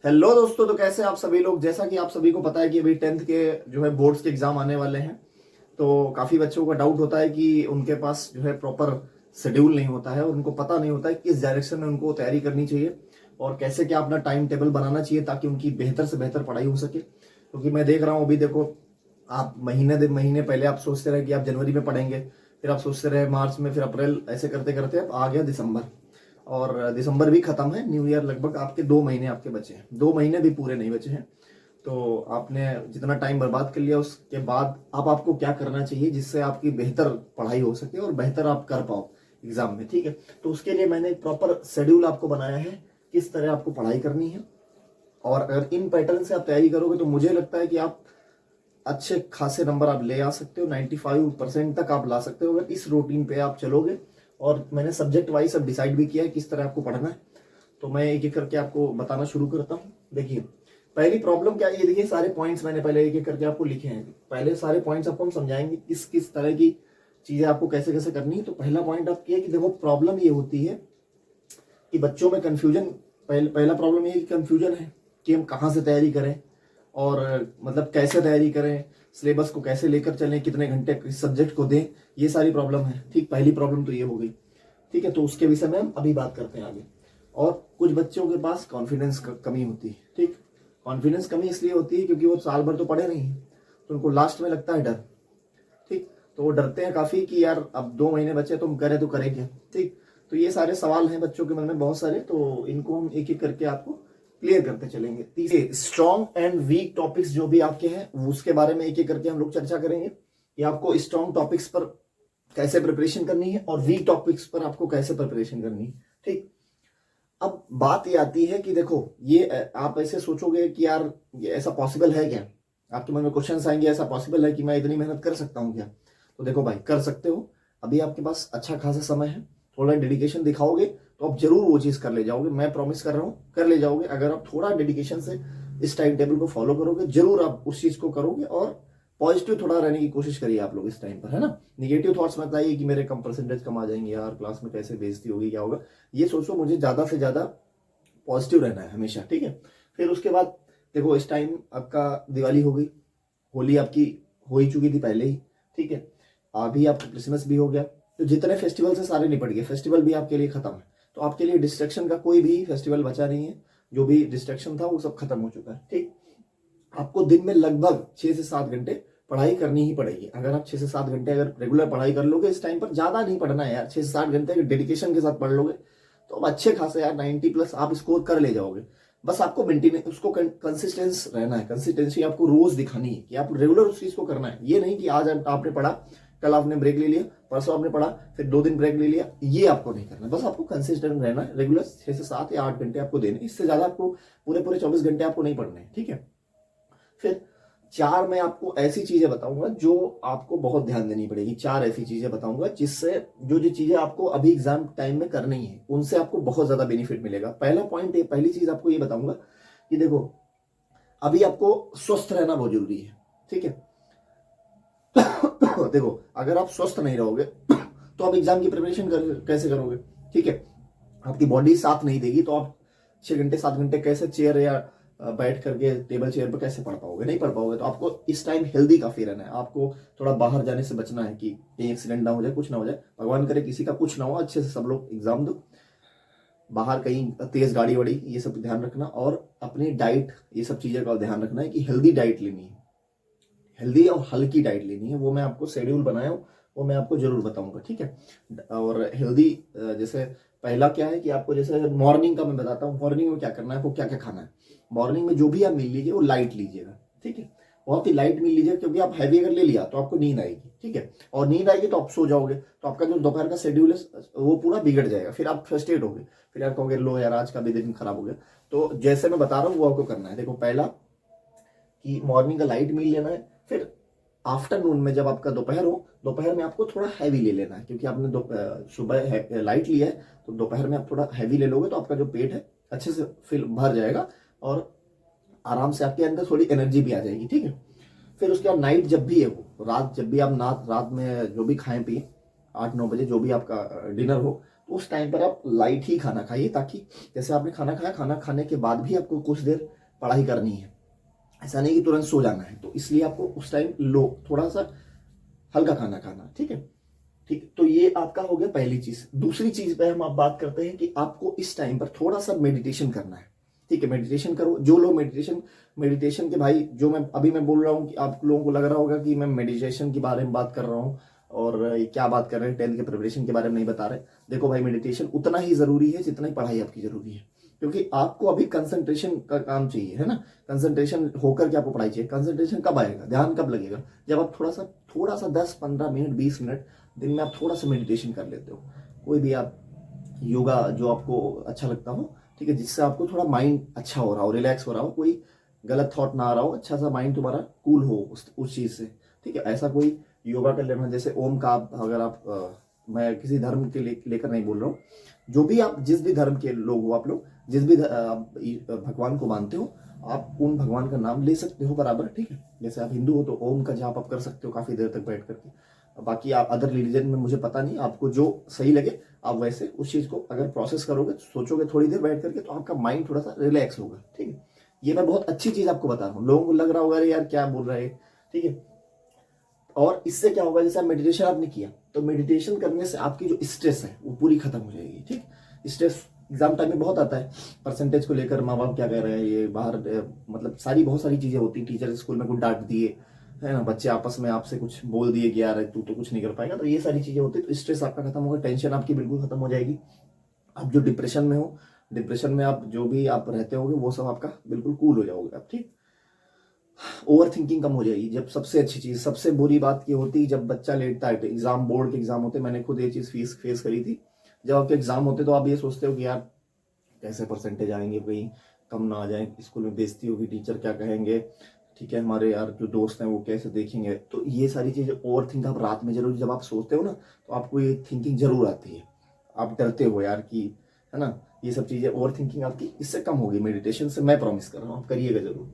Hello दोस्तों, तो कैसे आप सभी लोग। जैसा कि आप सभी को पता है कि अभी 10th के जो है बोर्ड्स के एग्जाम आने वाले हैं। तो काफी बच्चों का डाउट होता है कि उनके पास जो है प्रॉपर शेड्यूल नहीं होता है और उनको पता नहीं होता है किस डायरेक्शन में उनको तैयारी करनी चाहिए और कैसे क्या अपना टाइम टेबल बनाना चाहिए ताकि उनकी बेहतर से बेहतर पढ़ाई हो सके। क्योंकि मैं देख रहा हूँ अभी देखो, आप महीने पहले आप सोचते रहे कि आप जनवरी में पढ़ेंगे, फिर आप सोचते रहे मार्च में, फिर अप्रैल, ऐसे करते करते अब आ गया दिसंबर। और दिसंबर भी खत्म है, न्यू ईयर लगभग आपके 2 महीने आपके बचे हैं, 2 महीने भी पूरे नहीं बचे हैं। तो आपने जितना टाइम बर्बाद कर लिया उसके बाद अब आपको क्या करना चाहिए जिससे आपकी बेहतर पढ़ाई हो सके और बेहतर आप कर पाओ एग्जाम में। ठीक है, तो उसके लिए मैंने एक प्रॉपर शेड्यूल आपको बनाया है किस तरह आपको पढ़ाई करनी है। और अगर इन पैटर्न से आप तैयारी करोगे तो मुझे लगता है कि आप अच्छे खासे नंबर आप ले आ सकते हो, 95% तक आप ला सकते हो अगर इस रूटीन पे आप चलोगे। और मैंने सब्जेक्ट वाइज सब डिसाइड भी किया है किस तरह आपको पढ़ना है। तो मैं एक एक करके आपको बताना शुरू करता हूँ। देखिए, पहली प्रॉब्लम क्या है, ये देखिए सारे पॉइंट्स मैंने पहले एक एक करके आपको लिखे हैं। पहले सारे पॉइंट्स आपको हम समझाएंगे किस किस तरह की चीजें आपको कैसे कैसे करनी है। तो पहला पॉइंट आपकी है कि देखो, प्रॉब्लम ये होती है कि बच्चों में कंफ्यूजन। पहला प्रॉब्लम ये है कि कंफ्यूजन है कि हम कहाँ से तैयारी करें और मतलब कैसे तैयारी करें, सिलेबस को कैसे लेकर चलें, कितने घंटे किस सब्जेक्ट को दें। ये सारी प्रॉब्लम है। ठीक, पहली प्रॉब्लम तो ये हो गई। ठीक है, तो उसके विषय में हम अभी बात करते हैं आगे। और कुछ बच्चों के पास कॉन्फिडेंस कमी होती है। ठीक, कॉन्फिडेंस कमी इसलिए होती है क्योंकि वो साल भर तो पढ़े नहीं है, तो उनको लास्ट में लगता है डर। ठीक, तो वो डरते हैं काफी कि यार अब 2 महीने बचे तो हम करें तो करें क्या। ठीक, तो ये सारे सवाल हैं बच्चों के मन में बहुत सारे, तो इनको हम एक एक करके आपको क्लियर करते चलेंगे। तीसरे, स्ट्रॉन्ग एंड वीक टॉपिक्स जो भी आपके हैं उसके बारे में एक एक करके हम लोग चर्चा करेंगे कि आपको स्ट्रॉन्ग टॉपिक्स पर कैसे प्रिपरेशन करनी है और वीक टॉपिक्स पर आपको कैसे प्रिपरेशन करनी है। ठीक, अब बात ये आती है कि देखो, ये आप ऐसे सोचोगे कि यार ये ऐसा पॉसिबल है क्या, आपके मन में क्वेश्चन आएंगे ऐसा पॉसिबल है कि मैं इतनी मेहनत कर सकता हूँ क्या। तो देखो भाई, कर सकते हो। अभी आपके पास अच्छा खासा समय है, थोड़ा डेडिकेशन दिखाओगे तो आप जरूर वो चीज कर ले जाओगे। मैं प्रॉमिस कर रहा हूँ कर ले जाओगे। अगर आप थोड़ा डेडिकेशन से इस टाइम टेबल को फॉलो करोगे, जरूर आप उस चीज को करोगे। और पॉजिटिव थोड़ा रहने की कोशिश करिए आप लोग इस टाइम पर, है ना। निगेटिव थॉट्स मत आइए कि मेरे कम परसेंटेज कम आ जाएंगे यार, क्लास में कैसे बेइज्जती होगी, क्या होगा। ये सोचो, मुझे ज्यादा से ज्यादा पॉजिटिव रहना है हमेशा। ठीक है, फिर उसके बाद देखो, इस टाइम आपका दिवाली हो गई, होली आपकी हो ही चुकी थी पहले ही। ठीक है, अभी आपका क्रिसमस भी हो गया, तो जितने फेस्टिवल से सारे निपट गए, फेस्टिवल भी आपके लिए खत्म है। तो आपके लिए डिस्ट्रैक्शन का कोई भी फेस्टिवल बचा नहीं है। जो भी डिस्ट्रैक्शन था वो सब खत्म हो चुका है। ठीक, आपको दिन में लगभग 6 से 7 घंटे पढ़ाई करनी ही पड़ेगी। अगर आप 6 से 7 घंटे अगर रेगुलर पढ़ाई कर लोगे इस टाइम पर, ज्यादा नहीं पढ़ना है यार, 6 से 7 घंटे अगर डेडिकेशन के साथ पढ़ लोगे तो अब अच्छे खासे यार 90+ आप स्कोर कर ले जाओगे। बस आपको मेंटेन उसको कंसिस्टेंस रहना है। कंसिस्टेंसी आपको रोज दिखानी है कि आप रेगुलर उस चीज को करना है। ये नहीं कि आज आपने पढ़ा, कल आपने ब्रेक ले लिया, परसों आपने पढ़ा, फिर 2 दिन ब्रेक ले लिया। ये आपको नहीं करना। बस आपको कंसिस्टेंट रहना है। रेगुलर 6 से 7 या 8 घंटे आपको देने, इससे ज्यादा आपको पूरे पूरे 24 घंटे आपको नहीं पढ़ने हैं। ठीक है, फिर 4 मैं आपको ऐसी चीजें बताऊंगा जो आपको बहुत ध्यान देनी पड़ेगी। 4 ऐसी चीजें बताऊंगा जिससे जो जो चीजें आपको अभी एग्जाम टाइम में करनी है उनसे आपको बहुत ज्यादा बेनिफिट मिलेगा। पहला पॉइंट, पहली चीज आपको ये बताऊंगा कि देखो, अभी आपको स्वस्थ रहना बहुत जरूरी है। ठीक है, देखो, अगर आप स्वस्थ नहीं रहोगे तो आप एग्जाम की प्रिपरेशन कैसे करोगे। ठीक है, आपकी बॉडी साथ नहीं देगी तो आप 6 घंटे 7 घंटे कैसे चेयर या बैठ करके टेबल चेयर पर कैसे पढ़ पाओगे, नहीं पढ़ पाओगे। तो आपको इस टाइम हेल्दी काफी रहना है। आपको थोड़ा बाहर जाने से बचना है कि कहीं एक्सीडेंट ना हो जाए, कुछ ना हो जाए, भगवान करे किसी का कुछ ना हो, अच्छे से सब लोग एग्जाम दो। बाहर कहीं तेज गाड़ी वाड़ी ये सब ध्यान रखना। और अपनी डाइट, ये सब चीजें का ध्यान रखना है कि हेल्दी डाइट लेनी है, हेल्दी और हल्की डाइट लेनी है। वो मैं आपको शेड्यूल बनाया हूँ, वो मैं आपको जरूर बताऊंगा। ठीक है, और हेल्दी जैसे पहला क्या है कि आपको जैसे मॉर्निंग का मैं बताता हूँ। मॉर्निंग में क्या करना है, आपको क्या क्या खाना है। मॉर्निंग में जो भी आप मील लीजिए वो लाइट लीजिएगा। ठीक है, बहुत ही लाइट मील लीजिए, क्योंकि आप हैवी अगर ले लिया तो आपको नींद आएगी। ठीक है, और नींद आएगी तो आप सो जाओगे, तो आपका जो दोपहर का शेड्यूल है वो पूरा बिगड़ जाएगा। फिर आप फ्रस्ट्रेट होगे, फिर यार कहोगे लो यार आज का भी दिन खराब हो गया। तो जैसे मैं बता रहा हूँ वो आपको करना है। देखो, पहला कि मॉर्निंग का लाइट मील लेना है। फिर आफ्टरनून में जब आपका दोपहर हो, दोपहर में आपको थोड़ा हैवी ले लेना है, क्योंकि आपने सुबह लाइट लिया है तो दोपहर में आप थोड़ा हैवी ले लोगे तो आपका जो पेट है अच्छे से फिल भर जाएगा और आराम से आपके अंदर थोड़ी एनर्जी भी आ जाएगी। ठीक है, फिर उसके बाद नाइट जब भी है वो रात, जब भी आप रात में जो भी खाएं पिए, 8-9 बजे जो भी आपका डिनर हो, तो उस टाइम पर आप लाइट ही खाना खाइए, ताकि जैसे आपने खाना खाया, खाना खाने के बाद भी आपको कुछ देर पढ़ाई करनी है, ऐसा नहीं कि तुरंत सो जाना है। तो इसलिए आपको उस टाइम लो थोड़ा सा हल्का खाना खाना, ठीक है। ठीक, तो ये आपका हो गया पहली चीज। दूसरी चीज पे हम आप बात करते हैं कि आपको इस टाइम पर थोड़ा सा मेडिटेशन करना है, ठीक है। मेडिटेशन करो। जो लोग मेडिटेशन मेडिटेशन के भाई, जो मैं बोल रहा हूँ कि आप लोगों को लग रहा होगा कि मैं मेडिटेशन के बारे में बात कर रहा हूँ और ये क्या बात कर रहे हैं, 10th के प्रिपरेशन के बारे में नहीं बता रहे। देखो भाई, मेडिटेशन उतना ही जरूरी है जितना ही पढ़ाई आपकी जरूरी है, क्योंकि आपको अभी कंसंट्रेशन का काम चाहिए, है ना। कंसंट्रेशन होकर के आपको पढ़ाई चाहिए। कंसंट्रेशन कब आएगा, ध्यान कब लगेगा, जब आप थोड़ा सा 10-15 मिनट 20 मिनट दिन में आप थोड़ा सा मेडिटेशन कर लेते हो। कोई भी आप योगा जो आपको अच्छा लगता हो, ठीक है, जिससे आपको थोड़ा माइंड अच्छा हो रहा हो, रिलैक्स हो रहा हो, कोई गलत थॉट ना आ रहा हो, अच्छा सा माइंड तुम्हारा कूल हो उस चीज से, ठीक है। ऐसा कोई योगा कर लेना, जैसे ओम का आप अगर आप मैं किसी धर्म के लेकर नहीं बोल रहा हूँ, जो भी आप जिस भी धर्म के लोग हो, आप लोग जिस भी भगवान को मानते हो, आप उन भगवान का नाम ले सकते हो बराबर, ठीक है। जैसे आप हिंदू हो तो ओम का जाप आप कर सकते हो काफी देर तक बैठ करके। बाकी आप अदर रिलीजन में मुझे पता नहीं, आपको जो सही लगे आप वैसे उस चीज को अगर प्रोसेस करोगे, सोचोगे थोड़ी देर बैठ करके, तो आपका माइंड थोड़ा सा रिलैक्स होगा, ठीक है। ये मैं बहुत अच्छी चीज आपको बता रहा हूँ। लोगों को लग रहा होगा अरे यार क्या बोल रहा है, ठीक है। और इससे क्या होगा, जैसे आप मेडिटेशन आपने किया, तो मेडिटेशन करने से आपकी जो स्ट्रेस है वो पूरी खत्म हो जाएगी, ठीक। स्ट्रेस एग्जाम टाइम में बहुत आता है, परसेंटेज को लेकर माँ बाप क्या कह रहे हैं, ये बाहर मतलब बहुत सारी चीजें होती है, टीचर स्कूल में कुछ डांट दिए, है ना, बच्चे आपस में आपसे कुछ बोल दिए कि यार तू तो कुछ नहीं कर पाएगा, तो ये सारी चीजें होती है। तो स्ट्रेस आपका खत्म होगा, टेंशन आपकी बिल्कुल खत्म हो जाएगी। आप जो डिप्रेशन में हो, डिप्रेशन में आप जो भी आप रहते होगे, वो सब आपका बिल्कुल कूल हो जाओगे आप, ठीक। ओवर थिंकिंग कम हो जाएगी। जब सबसे अच्छी चीज, सबसे बुरी बात ये होती है जब बच्चा लेटता है, एग्जाम, बोर्ड के एग्जाम होते, मैंने खुद ये चीज फेस करी थी। जब आपके एग्जाम होते तो आप ये सोचते हो कि यार कैसे परसेंटेज आएंगे, कहीं कम ना आ जाए, स्कूल में बेइज्जती होगी, टीचर क्या कहेंगे, ठीक है, हमारे यार जो दोस्त हैं वो कैसे देखेंगे। तो ये सारी चीजें ओवर थिंक आप रात में जरूर जब आप सोचते हो ना, तो आपको ये थिंकिंग जरूर आती है, आप डरते हो यार कि, है ना, ये सब चीजें ओवर थिंकिंग आपकी इससे कम होगी मेडिटेशन से, मैं प्रॉमिस कर रहा हूँ, आप करिएगा जरूर।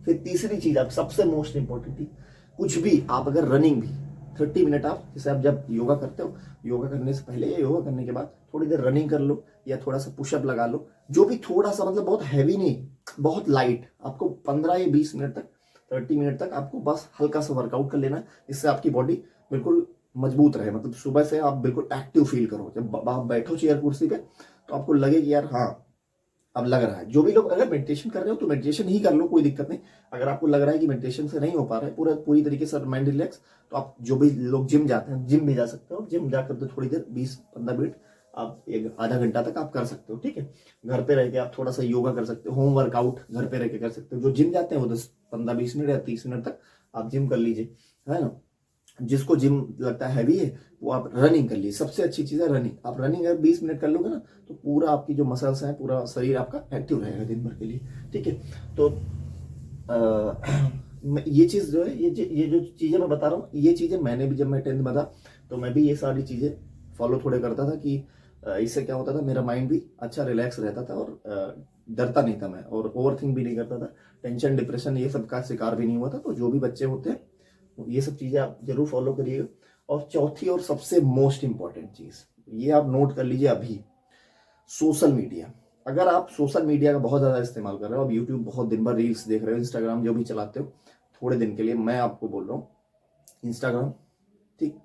फिर तीसरी चीज, आप सबसे मोस्ट इंपॉर्टेंट थी, कुछ भी आप अगर रनिंग भी 30 मिनट, आप जैसे आप जब योगा करते हो, योगा करने से पहले या योगा करने के बाद थोड़ी देर रनिंग कर लो, या थोड़ा सा पुशअप लगा लो, जो भी थोड़ा सा, मतलब बहुत हैवी नहीं, बहुत लाइट, आपको 15 या 20 मिनट तक, 30 मिनट तक आपको बस हल्का सा वर्कआउट कर लेना है, इससे आपकी बॉडी बिल्कुल मजबूत रहे। मतलब सुबह से आप बिल्कुल एक्टिव फील करो, जब आप बैठो चेयर कुर्सी पे, तो आपको लगे कि यार हाँ अब लग रहा है। जो भी लोग अगर मेडिटेशन कर रहे हो तो मेडिटेशन ही कर लो, कोई दिक्कत नहीं। अगर आपको लग रहा है कि मेडिटेशन से नहीं हो पा रहा है पूरी तरीके से माइंड रिलैक्स, तो आप जो भी लोग जिम जाते हैं, जिम भी जा सकते हो। जिम जाकर तो थोड़ी देर 20-15 मिनट, आप एक आधा घंटा तक आप कर सकते हो, ठीक है। घर पे रह के आप थोड़ा सा योगा कर सकते हो, होम वर्कआउट घर पे रह के कर सकते हो। जो जिम जाते हैं वो 10-15-20 मिनट या 30 मिनट तक आप जिम कर लीजिए, है ना। जिसको जिम लगता है हैवी है, वो आप रनिंग कर लीजिए। सबसे अच्छी चीज है रनिंग। आप रनिंग अगर 20 मिनट कर लोगे ना, तो पूरा आपकी जो मसल्स हैं, पूरा शरीर आपका एक्टिव रहेगा दिन भर के लिए, ठीक है। तो ये चीज जो है, ये जो चीजें मैं बता रहा हूँ, ये चीजें मैंने भी, जब मैं 10th में था तो मैं भी ये सारी चीजें फॉलो थोड़े करता था, कि इससे क्या होता था, मेरा माइंड भी अच्छा रिलैक्स रहता था, और डरता नहीं था मैं, और ओवर थिंक भी नहीं करता था, टेंशन डिप्रेशन ये सब का शिकार भी नहीं हुआ था। तो जो भी बच्चे होते हैं ये सब चीजें आप जरूर फॉलो करिएगा। और चौथी और सबसे मोस्ट इंपॉर्टेंट चीज, ये आप नोट कर लीजिए अभी, सोशल मीडिया। अगर आप सोशल मीडिया का बहुत ज्यादा इस्तेमाल कर रहे हो, अब यूट्यूब बहुत दिन भर रील्स देख रहे हो, इंस्टाग्राम जो भी चलाते हो, थोड़े दिन के लिए मैं आपको बोल रहा हूँ, इंस्टाग्राम, ठीक,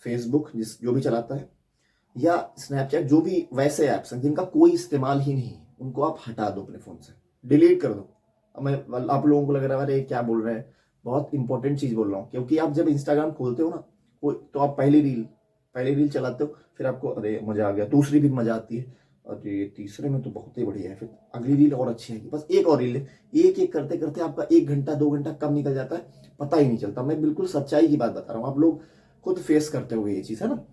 फेसबुक जो भी चलाता है, या स्नैपचैट, जो भी वैसे ऐप्स हैं जिनका कोई इस्तेमाल ही नहीं, उनको आप हटा दो अपने फोन से, डिलीट कर दो। अब मैं, आप लोगों को लग रहा है अरे क्या बोल रहे हैं, बहुत इंपॉर्टेंट चीज बोल रहा हूँ, क्योंकि आप जब इंस्टाग्राम खोलते हो ना, तो आप पहली रील चलाते हो, फिर आपको अरे मजा आ गया, दूसरी भी मजा आती है, और ये तीसरे में तो बहुत ही बढ़िया है, फिर अगली रील और अच्छी है, बस एक और रील है, एक एक करते करते आपका 1 घंटा 2 घंटा कब निकल जाता है पता ही नहीं चलता। मैं बिल्कुल सच्चाई की बात बता रहा हूँ, आप लोग खुद फेस करते हो ये चीज, है ना।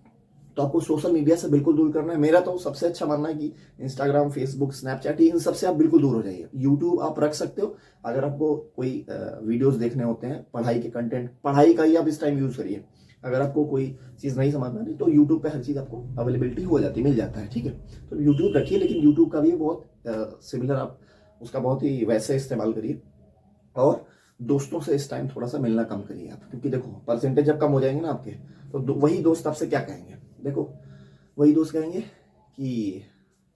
तो आपको सोशल मीडिया से बिल्कुल दूर करना है। मेरा तो सबसे अच्छा मानना है कि इंस्टाग्राम, फेसबुक, स्नैपचैट, इन सबसे आप बिल्कुल दूर हो जाइए। यूट्यूब आप रख सकते हो, अगर आपको कोई वीडियोस देखने होते हैं, पढ़ाई के कंटेंट, पढ़ाई का ही आप इस टाइम यूज करिए। अगर आपको कोई चीज नहीं समझ में आ रही तो यूट्यूब पे हर चीज आपको अवेलेबिलिटी हो जाती है, मिल जाता है, ठीक है। तो यूट्यूब रखिए, लेकिन यूट्यूब का भी बहुत सिमिलर, आप उसका बहुत ही वैसे इस्तेमाल करिए। और दोस्तों से इस टाइम थोड़ा सा मिलना कम करिए आप, क्योंकि देखो परसेंटेज जब कम हो जाएंगे ना आपके, तो वही दोस्त आपसे क्या कहेंगे, देखो वही दोस्त कहेंगे कि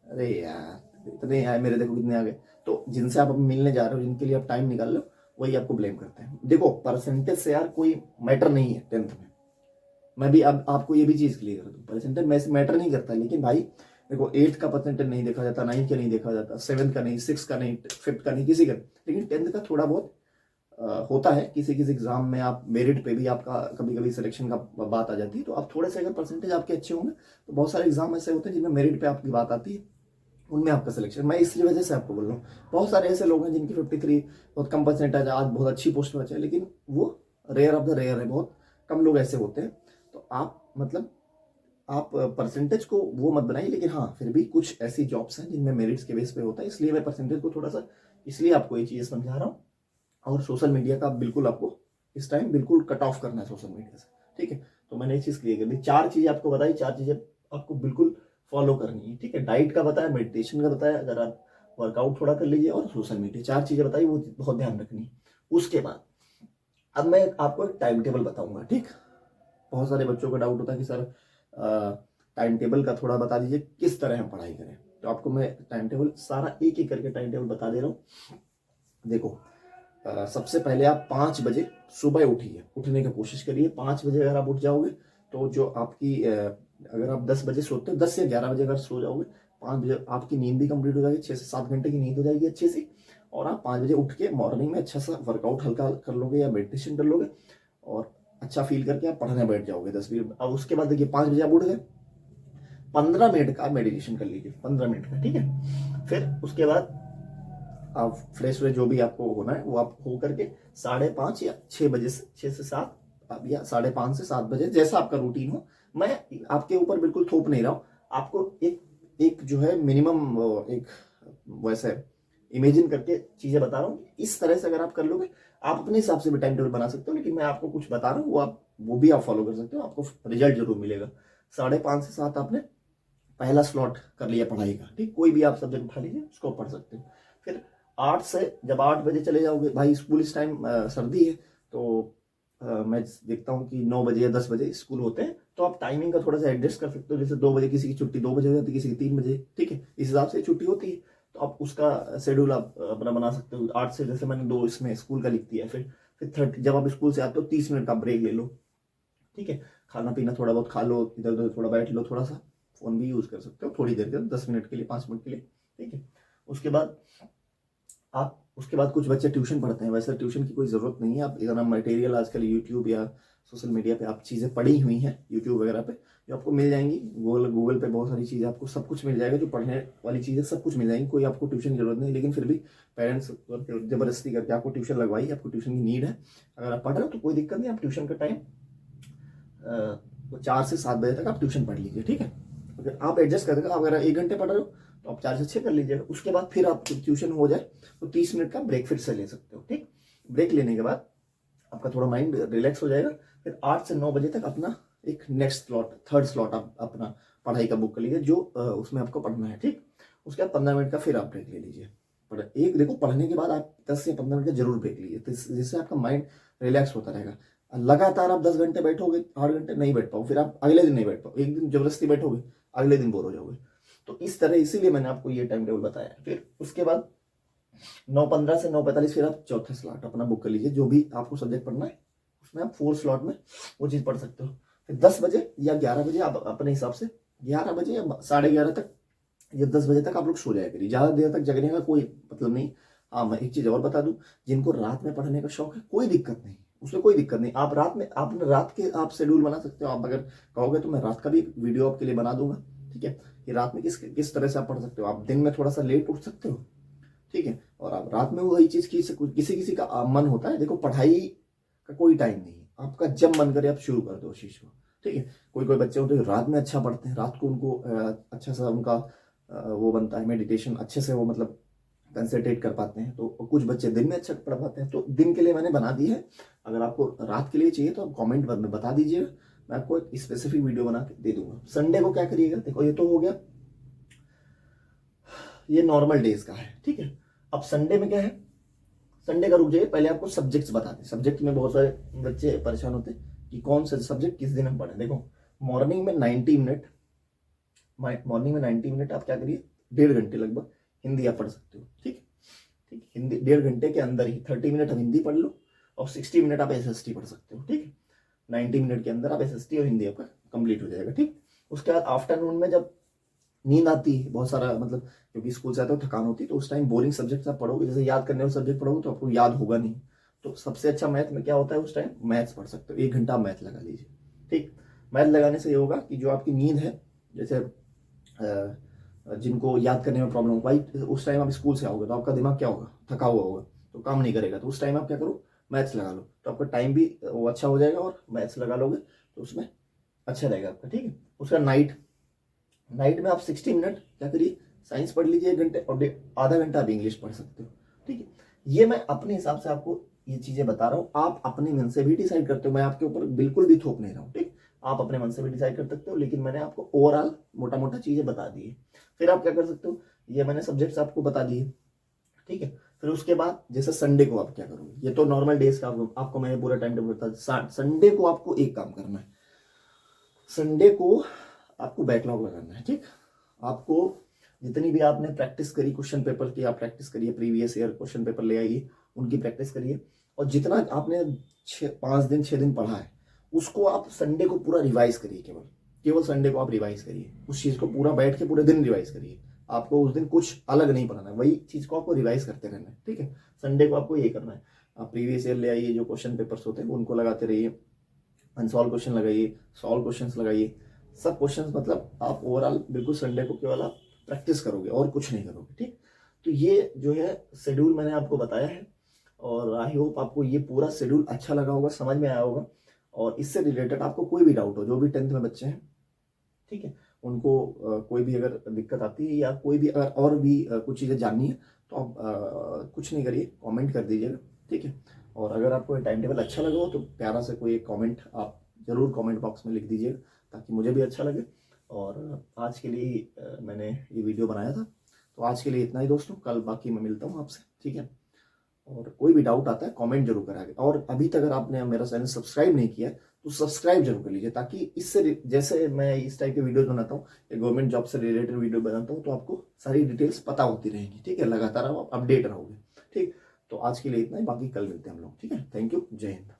अरे यार इतने आए मेरे, देखो कितने आ गए। तो जिनसे आप मिलने जा रहे हो, जिनके लिए आप टाइम निकाल लो, वही आपको ब्लेम करते हैं। देखो परसेंटेज से यार कोई मैटर नहीं है 10th में। मैं भी अब आपको ये भी चीज क्लियर कर दूं, परसेंटेज में मैटर नहीं करता, लेकिन भाई देखो 8th का परसेंटेज नहीं देखा जाता, 9th का नहीं देखा जाता, 7th का नहीं, 6th का नहीं, 5th का नहीं, किसी का, लेकिन 10th का थोड़ा बहुत होता है। किसी किसी एग्जाम में आप मेरिट पे भी आपका कभी कभी सिलेक्शन का बात आ जाती है। तो आप थोड़े से अगर परसेंटेज आपके अच्छे होंगे तो बहुत सारे एग्जाम ऐसे होते हैं जिनमें मेरिट पे आपकी बात आती है, उनमें आपका सिलेक्शन। मैं इसी वजह से आपको बोल रहा हूँ, बहुत सारे ऐसे लोग हैं जिनकी 53 बहुत कम परसेंटेज आज बहुत अच्छी पोस्ट पर बचे हैं, लेकिन वो रेयर ऑफ द रेयर है, बहुत कम लोग ऐसे होते हैं। तो आप मतलब आप परसेंटेज को वो मत बनाइए, लेकिन हाँ फिर भी कुछ ऐसी जॉब्स हैं जिनमें मेरिट्स के बेस पे होता है, इसलिए मैं परसेंटेज को थोड़ा सा, इसलिए आपको ये चीज़ समझा रहा हूँ। और सोशल मीडिया का बिल्कुल आपको इस टाइम बिल्कुल कट ऑफ करना है सोशल मीडिया से, ठीक है। तो मैंने ये चीज़ क्लियर कर दी, 4 चीज़ें आपको बताई, 4 चीज़ें आपको बिल्कुल फॉलो करनी है, ठीक है। डाइट का बताया, मेडिटेशन का बताया, अगर आप वर्कआउट थोड़ा कर लीजिए, और सोशल मीडिया, 4 चीज़ें बताई, वो बहुत ध्यान रखनी है। उसके बाद अब मैं आपको एक टाइम टेबल बताऊंगा, ठीक। बहुत सारे बच्चों का डाउट होता है कि सर टाइम टेबल का थोड़ा बता दीजिए, किस तरह हम पढ़ाई करें। तो आपको मैं टाइम टेबल सारा एक एक करके टाइम टेबल बता दे रहा हूँ। देखो सबसे पहले आप 5 बजे सुबह उठिए, उठने की कोशिश करिए। 5 बजे अगर आप उठ जाओगे तो जो आपकी अगर आप 10 बजे सोते हो, 10 या 11 बजे अगर सो जाओगे, 5 बजे आपकी नींद भी कंप्लीट हो जाएगी, 6 से 7 घंटे की नींद हो जाएगी अच्छे से। और आप 5 बजे उठ के मॉर्निंग में अच्छा सा वर्कआउट हल्का कर लोगे या मेडिटेशन कर लोगे, और अच्छा फील करके आप पढ़ने बैठ जाओगे 10 मिनट। अब उसके बाद देखिए 5 बजे आप उठ गए, 15 मिनट का मेडिटेशन कर लीजिए, 15 मिनट का, ठीक है। फिर उसके बाद आप फ्रेश हुए, जो भी आपको होना है वो आप हो करके 5:30 या 6 बजे से 6 से 7, अब या 5:30 से 7 बजे, जैसा आपका रूटीन हो। मैं आपके ऊपर बिल्कुल थोप नहीं रहा हूँ, आपको एक एक जो है मिनिमम एक वैसे इमेजिन करके चीजें बता रहा हूँ। इस तरह से अगर आप कर लोगे, आप अपने हिसाब से भी टाइम टेबल बना सकते हो, लेकिन मैं आपको कुछ बता रहा हूँ, वो भी आप फॉलो कर सकते हो, आपको रिजल्ट जरूर मिलेगा। 5:30 से 7 आपने पहला स्लॉट कर लिया पढ़ाई का, ठीक। कोई भी आप सब्जेक्ट उठा लीजिए, उसको पढ़ सकते हो। फिर 8 से जब 8 बजे चले जाओगे, भाई स्कूल इस टाइम सर्दी है, तो मैं देखता हूँ कि 9 बजे या 10 बजे स्कूल होते हैं, तो आप टाइमिंग का थोड़ा सा एडजस्ट कर सकते हो। जैसे 2 बजे किसी की छुट्टी 2 बजे हो जाती है, किसी की 3 बजे, ठीक है, इस हिसाब से छुट्टी होती है। तो आप उसका शेड्यूल आप अपना बना सकते हो। 8 से जैसे मैंने 2 इसमें स्कूल का लिख दिया है। फिर 30 जब आप स्कूल से आते हो 30 मिनट का ब्रेक ले लो, ठीक है। खाना पीना थोड़ा बहुत खा लो, इधर उधर थोड़ा बैठ लो, थोड़ा सा फोन भी यूज कर सकते हो थोड़ी देर के, 10 मिनट के लिए, 5 मिनट के लिए, ठीक है। उसके बाद कुछ बच्चे ट्यूशन पढ़ते हैं, वैसे ट्यूशन की कोई ज़रूरत नहीं है। आप इतना मटेरियल आजकल यूट्यूब या सोशल मीडिया पे आप चीज़ें पड़ी हुई हैं, यूट्यूब वगैरह पे जो आपको मिल जाएंगी, गूगल पे बहुत सारी चीज़ें, आपको सब कुछ मिल जाएगा, जो पढ़ने वाली चीज़ें सब कुछ मिल जाएंगी, कोई आपको ट्यूशन की जरूरत नहीं। लेकिन फिर भी पेरेंट्स जबरदस्ती करके आपको ट्यूशन लगवाई, आपको ट्यूशन की नीड है, अगर आप पढ़ रहे हो तो कोई दिक्कत नहीं, आप ट्यूशन का टाइम 4 से 7 बजे तक आप ट्यूशन पढ़ लीजिए, ठीक है। अगर आप एडजस्ट कर देगा, अगर 1 घंटे पढ़ रहे हो तो आप 4 से 6 कर लीजिएगा। उसके बाद फिर आप ट्यूशन हो जाए तो 30 मिनट का ब्रेक फिर से ले सकते हो, ठीक। ब्रेक लेने के बाद आपका थोड़ा माइंड रिलैक्स हो जाएगा। फिर 8 से 9 बजे तक अपना एक नेक्स्ट स्लॉट, थर्ड स्लॉट आप अपना पढ़ाई का बुक कर लीजिए, जो उसमें आपको पढ़ना है, ठीक। उसके बाद 15 मिनट का फिर आप ब्रेक ले लीजिए। एक देखो, पढ़ने के बाद आप 10 से 15 मिनट का जरूर ब्रेक लीजिए, जिससे आपका माइंड रिलैक्स होता रहेगा। लगातार आप 10 घंटे बैठोगे, 8 घंटे नहीं बैठ पाओ, फिर आप अगले दिन नहीं बैठ पाओ, एक दिन जबरदस्ती बैठोगे, अगले दिन बोर हो जाओगे। तो इस तरह, इसीलिए मैंने आपको ये टाइम टेबल बताया। फिर उसके बाद 9:15 से 9:45 फिर आप चौथा स्लॉट अपना बुक कर लीजिए, जो भी आपको सब्जेक्ट पढ़ना है उसमें आप 4 स्लॉट में वो चीज़ पढ़ सकते हो। फिर 10 बजे या 11 बजे आप अपने हिसाब से 11 बजे या 11:30 तक या 10 बजे तक आप लोग सो जाया करिए, ज़्यादा देर तक जगने का कोई मतलब नहीं। हाँ, मैं एक चीज़ और बता दूं, जिनको रात में पढ़ने का शौक है, कोई दिक्कत नहीं, उसमें कोई दिक्कत नहीं। आप रात में, आपने रात के आप शेड्यूल बना सकते हो। आप अगर कहोगे तो मैं रात का भी वीडियो आपके लिए बना दूंगा, ठीक है, कि रात में किस तरह से आप पढ़ सकते हो। आप दिन में थोड़ा सा लेट उठ सकते हो, ठीक है, और आप रात में वही चीज़ की, किसी किसी का मन होता है। देखो पढ़ाई का कोई टाइम नहीं है, आपका जब मन करे आप शुरू कर दो उस चीज़ को, ठीक है। कोई कोई बच्चे होते हैं रात में अच्छा पढ़ते हैं, रात को उनको अच्छा सा उनका वो बनता है, मेडिटेशन अच्छे से वो मतलब कंसंट्रेट कर पाते हैं। तो कुछ बच्चे दिन में अच्छा पढ़ पाते हैं। तो दिन के लिए मैंने बना दी है, अगर आपको रात के लिए चाहिए तो आप कमेंट में बता दीजिएगा, मैं आपको एक स्पेसिफिक वीडियो बना के दे दूंगा। संडे को क्या करिएगा, देखो ये तो हो गया, ये नॉर्मल डेज का है, ठीक है। अब संडे में क्या है, संडे का रुक जाइए, पहले आपको सब्जेक्ट्स बता दें। सब्जेक्ट में बहुत सारे बच्चे परेशान होते हैं कि कौन सा सब्जेक्ट किस दिन हम पढ़ें। देखो मॉर्निंग में 90 मिनट मॉर्निंग में 90 मिनट आप क्या करिए, 1.5 घंटे लगभग हिंदी आप पढ़ सकते हो। ठीक ठीक, हिंदी 1.5 घंटे के अंदर ही 30 मिनट आप हिंदी पढ़ लो और 60 मिनट आप SST पढ़ सकते हो। ठीक, 90 मिनट के अंदर आप SST और हिंदी आपका कंप्लीट हो जाएगा। ठीक, उसके बाद आफ्टरनून में जब नींद आती है, बहुत सारा मतलब क्योंकि स्कूल से आते हो थकान होती है, तो उस टाइम बोरिंग सब्जेक्ट आप पढ़ोगे, जैसे याद करने वाले सब्जेक्ट पढ़ोगे तो आपको याद होगा नहीं। तो सबसे अच्छा मैथ में क्या होता है, उस टाइम मैथ्स पढ़ सकते हो, 1 घंटा मैथ लगा लीजिए। ठीक, मैथ लगाने से ये होगा कि जो आपकी नींद है, जैसे जिनको याद करने में प्रॉब्लम हो भाई, उस टाइम आप स्कूल से आओगे तो आपका दिमाग क्या होगा, थका हुआ होगा, तो काम नहीं करेगा। तो उस टाइम आप क्या करो, मैथ्स लगा लो, तो आपका टाइम भी वो अच्छा हो जाएगा, और मैथ्स लगा लोगे तो उसमें अच्छा रहेगा आपका। ठीक है, उसका नाइट में आप 60 मिनट क्या करिए, साइंस पढ़ लीजिए 1 घंटे, और आधा घंटा आप इंग्लिश पढ़ सकते हो। ठीक है, ये मैं अपने हिसाब से आपको ये चीजें बता रहा हूँ, आप अपने मन से भी डिसाइड करते हो, मैं आपके ऊपर बिल्कुल भी थोप नहीं रहा हूँ। ठीक, आप अपने मन से भी डिसाइड कर सकते हो, लेकिन मैंने आपको ओवरऑल मोटा मोटा चीजें बता दी है। फिर आप क्या कर सकते हो, ये मैंने सब्जेक्ट्स आपको बता दिए। ठीक है, फिर उसके बाद जैसे संडे को आप क्या करोगे, ये तो नॉर्मल डेज का आपको मैंने पूरा टाइम टेबल बता। संडे को आपको एक काम करना है, संडे को आपको बैकलॉग लगाना है। ठीक, आपको जितनी भी आपने प्रैक्टिस करी क्वेश्चन पेपर की, आप प्रैक्टिस करिए, प्रीवियस ईयर क्वेश्चन पेपर ले आइए, उनकी प्रैक्टिस करिए, और जितना आपने 5 दिन 6 दिन पढ़ा है उसको आप संडे को पूरा रिवाइज करिए। केवल संडे को आप रिवाइज करिए, उस चीज को पूरा बैठ के पूरे दिन रिवाइज करिए। आपको उस दिन कुछ अलग नहीं पढ़ना है, वही चीज को आपको रिवाइज करते रहना है। ठीक है, संडे को आपको ये करना है, आप प्रीवियस ईयर ले आइए, जो क्वेश्चन पेपर्स होते हैं उनको लगाते रहिए, अनसॉल्व क्वेश्चन लगाइए, सॉल्व क्वेश्चंस लगाइए, सब क्वेश्चंस, मतलब आप ओवरऑल बिल्कुल संडे को केवल आप प्रैक्टिस करोगे और कुछ नहीं करोगे। ठीक, तो ये जो है शेड्यूल मैंने आपको बताया है, और आई होप आपको ये पूरा शेड्यूल अच्छा लगा होगा, समझ में आया होगा। और इससे रिलेटेड आपको कोई भी डाउट हो, जो भी 10th में बच्चे हैं, ठीक है, उनको कोई भी अगर दिक्कत आती है, या कोई भी अगर और भी कुछ चीज़ें जाननी है, तो आप कुछ नहीं करिए, कमेंट कर दीजिएगा। ठीक है, और अगर आपको टाइम टेबल अच्छा लगा हो तो प्यारा से कोई एक कमेंट आप जरूर कमेंट बॉक्स में लिख दीजिएगा, ताकि मुझे भी अच्छा लगे। और आज के लिए मैंने ये वीडियो बनाया था, तो आज के लिए इतना ही दोस्तों, कल बाकी मैं मिलता हूँ आपसे। ठीक है, और कोई भी डाउट आता है कमेंट जरूर कराएंगे, और अभी तक अगर आपने मेरा चैनल सब्सक्राइब नहीं किया तो सब्सक्राइब जरूर कर लीजिए, ताकि इससे जैसे मैं इस टाइप के वीडियोस बनाता हूँ, गवर्नमेंट जॉब से रिलेटेड वीडियो बनाता हूँ, तो आपको सारी डिटेल्स पता होती रहेंगी। ठीक है, लगातार आप अपडेट रहोगे। ठीक, तो आज के लिए इतना ही, बाकी कल मिलते हैं हम लोग। ठीक है, थैंक यू, जय हिंद।